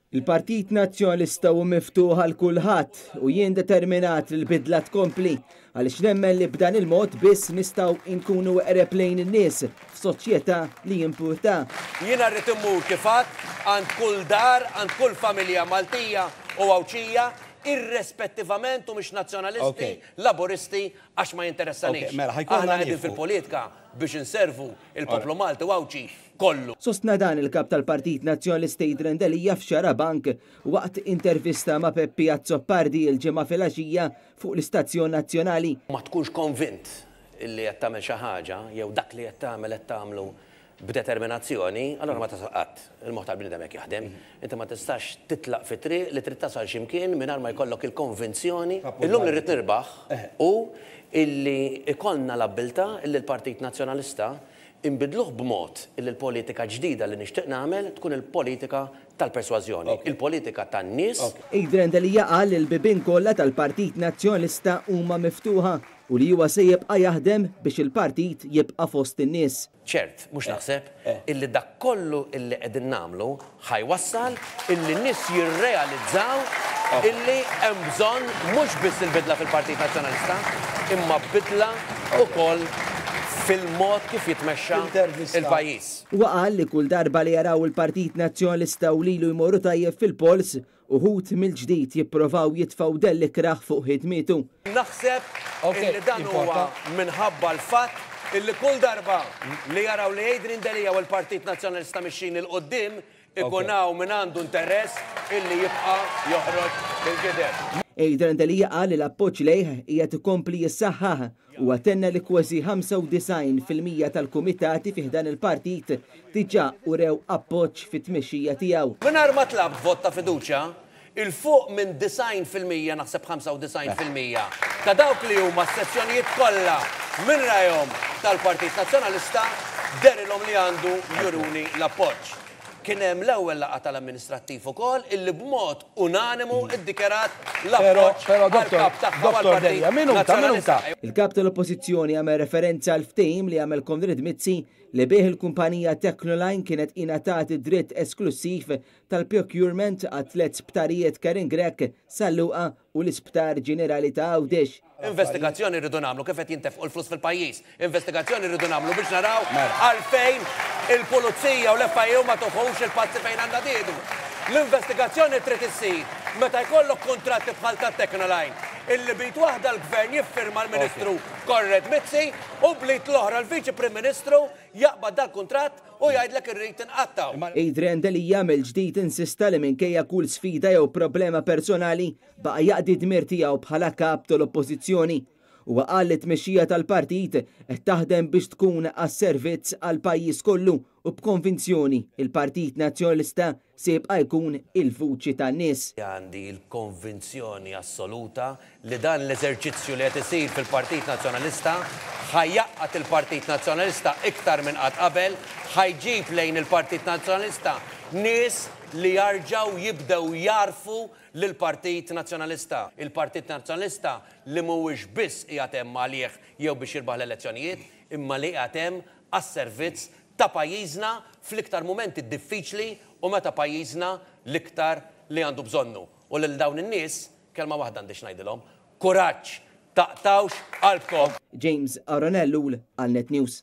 Il-Partit Nazzjonalista hu miftuħ għal kulħadd u jien determinat li l-bidla tkompli għaliex nemmen li b'dan il-mod biss nistgħu nkunu qreb lejn in-nies f'soċjetà li jimpurta. Jiena rrid immur kif għadd għand kull dar, għand kull familja Maltija u Awċija, irrespettivament u mhux nazzjonalisti, laboristi għax ma jinteressanix. Aħna qegħdin fil-politika biex inservu il-poplu Malti u Awċi kollu. Sostna dan il-kap tal-Partit Nazzjonalista Jidher Endelija f'Xarabank waqt intervista ma' Peppi Azzoppardi il-ġimgħa filgħaxija fuq l-Istazzjon Nazzjonali. Ma tkunx konvint illi qed tagħmel xi ħaġa jew dak li qed tagħmlu b'determinazzjoni, allora ma tasaqat. Il-moħħ tal-bniedem hekk jaħdem. Inti ma tistax titlaq fi triq li trid tasal x'imkien mingħajr ma jkollok il-konvinzjoni illum li rrid nirbaħ u illi ikollna l-abbiltà illi l-Partit Nazzjonalista inbidluh b'mod illi l-politika ġdida li nixtieq nagħmel tkun il-politika tal-persważjoni, il-politika tan-nies. Jidher Endelija qal li l-bibien kollha tal-Partit Nazzjonalista huma miftuħa u li huwa se jibqa' jaħdem biex il-partit jibqa' fost in-nies. ċert, mhux naħseb illi dak kollu illi qegħdin nagħmlu ħajwassal illi n-nies jirrealizzaw illi hemm bżonn mhux biss il-bidla fil-Partit Nazzjonalista, imma bidla wkoll fil-mod kif jitmexxa il-pajjiż. Huwa qal li kull darba li jaraw il-Partit Nazzjonalista u lilu jmorru tajjeb fil-pols uħud mill-ġdid jippruvaw jitfgħu dell-ikraħ fuq ħidmietu. Naħseb illi dan huwa minħabba l-fatt illi kull darba li jaraw li Jidher Endelija u l-Partit Nazzjonalista mixin il-qoddim ikunaw minn għandu interess illi jibqa' joħroġ il-gider. Jidher Endelija qal li l-appoġġ lejh qiegħed ikompli jissaħħaħ u għatenna li kważi 95% tal-kumitati fih dan il-partit diġà urew appoġġ fit-tmexxija tiegħu. Mingħajr ma tlabt vot ta' fiduċja, il-fuq minn 90% naħseb 95% ta' dawk li huma s-sezzjonijiet kollha minn rajhom tal-Partit Nazzjonalista derilhom li għandu juruni l-appoġġ. Kien hemm l-ewwel laqgħa tal-amministrattiv ukoll illi b'mod unanimu iddikjarat l-appoġġ għall-kap tagħha għall-Partit Nazzjonalista. Il-kap tal-Oppożizzjoni għamel referenza għal ftehim li għamel Konrad Mizzi li bih il-kumpanija Technoline kienet ingħatat dritt esklusiv tal-procurement għat 3 sptarijiet Karin Grek, Salluqa u l-Isptar Ġenerali ta' Għawdex. Investigazzjoni rridu nagħmlu kif qed jintefqu l-flus fil-pajjiż. Investigazzjoni rridu nagħmlu biex naraw għalfejn il-pulizija u l-FIU ma toħux il-pazzi fejn għandha tiedu. L-investigazzjoni trid issir meta jkollok kontratti bħal ta' Technoline illi bit waħda l-gvern jiffirma l-Ministru Konrad Mizzi u blit l-oħra l-Viċi Prim Ministru jaqbad dal-kuntratt u jgħidlek irrid inqattaw. Jidher Endelija mill-ġdid insista li minkejja kull sfida jew problema personali baqa' jaqdi d-dmir tiegħu bħala kap tal-Oppożizzjoni. U qal li t-tmexxija tal-partit qed taħdem biex tkun għas-servizz għall-pajjiż kollu u b'konvinzjoni il-Partit Nazzjonalista se jibqa' jkun il-vuċi tan-nies. Għandi l-konvinzjoni assoluta li dan l-eżerċizzju li qed isir fil-Partit Nazzjonalista ħajjaqqat il-Partit Nazzjonalista iktar minn qatt qabel, ħajġib lejn il-Partit Nazzjonalista nies li jarġaw jibdew jarfu lill-Partit Nazzjonalista. Il-Partit Nazzjonalista li mhuwiex biss qiegħed hemm għalih jew biex jirbaħ l-elezzjonijiet, imma li qiegħed hemm għas-servizz ta' pajjiżna fl-iktar mumenti diffiċli u meta pajjiżna l-iktar li għandu bżonnu. U lil dawn in-nies kelma waħda għandix ngħidilhom, kuraġġ, taqtawx qalbkom. James Aronellu għal Net News.